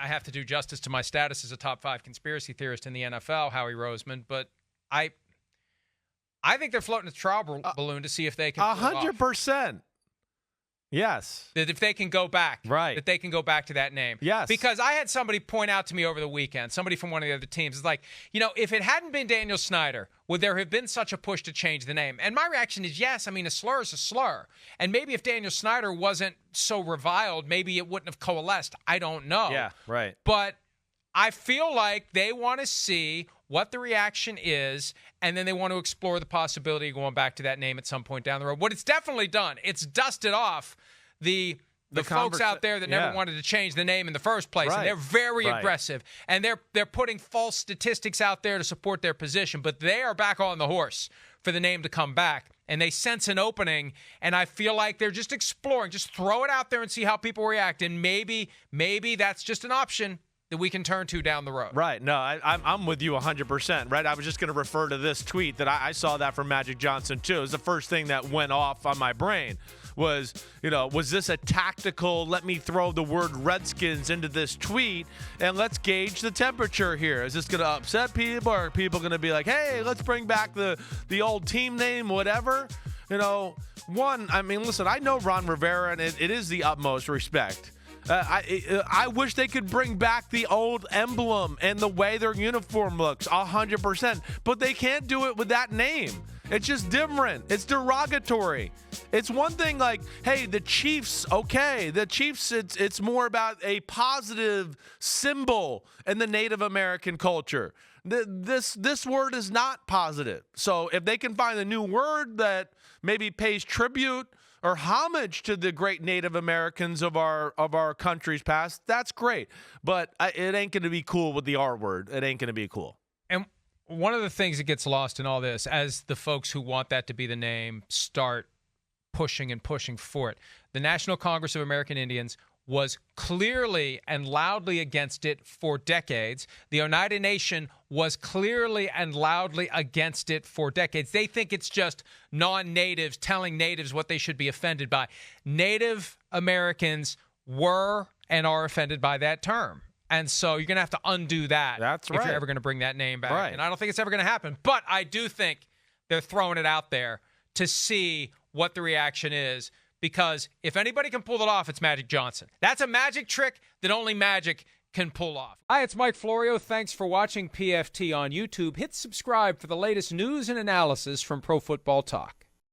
I have to do justice to my status as a top 5 conspiracy theorist in the NFL, Howie Roseman, but I think they're floating a trial balloon to see if they can 100%. Yes. That if they can go back. Right. That they can go back to that name. Yes. Because I had somebody point out to me over the weekend, somebody from one of the other teams, is like, if it hadn't been Daniel Snyder, would there have been such a push to change the name? And my reaction is yes. I mean, a slur is a slur. And maybe if Daniel Snyder wasn't so reviled, maybe it wouldn't have coalesced. I don't know. Yeah, right. But I feel like they want to see what the reaction is, and then they want to explore the possibility of going back to that name at some point down the road. What it's definitely done, it's dusted off the folks out there that never wanted to change the name in the first place, and they're very aggressive, and they're putting false statistics out there to support their position, but they are back on the horse for the name to come back, and they sense an opening, and I feel like they're just exploring, just throw it out there and see how people react, and maybe that's just an option that we can turn to down the road. Right. No, I'm with you 100%. Right. I was just going to refer to this tweet that I saw that from Magic Johnson, too. It was the first thing that went off on my brain was this a tactical, let me throw the word Redskins into this tweet and let's gauge the temperature here. Is this going to upset people, or are people going to be like, hey, let's bring back the old team name, whatever? Listen, I know Ron Rivera, and it is the utmost respect. I wish they could bring back the old emblem and the way their uniform looks 100%, but they can't do it with that name. It's just different. It's derogatory. It's one thing like, hey, the Chiefs, okay. The Chiefs, it's more about a positive symbol in the Native American culture. This word is not positive. So if they can find a new word that maybe pays tribute or homage to the great Native Americans of our country's past, that's great. But it ain't going to be cool with the R word. It ain't going to be cool. And one of the things that gets lost in all this, as the folks who want that to be the name start pushing for it, the National Congress of American Indians was clearly and loudly against it for decades. The Oneida Nation was clearly and loudly against it for decades. They think it's just non-natives telling natives what they should be offended by. Native Americans were and are offended by that term. And so you're going to have to undo that. That's if right. you're ever going to bring that name back. Right. And I don't think it's ever going to happen. But I do think they're throwing it out there to see what the reaction is. Because if anybody can pull it off, it's Magic Johnson. That's a magic trick that only Magic can pull off. Hi, it's Mike Florio. Thanks for watching PFT on YouTube. Hit subscribe for the latest news and analysis from Pro Football Talk.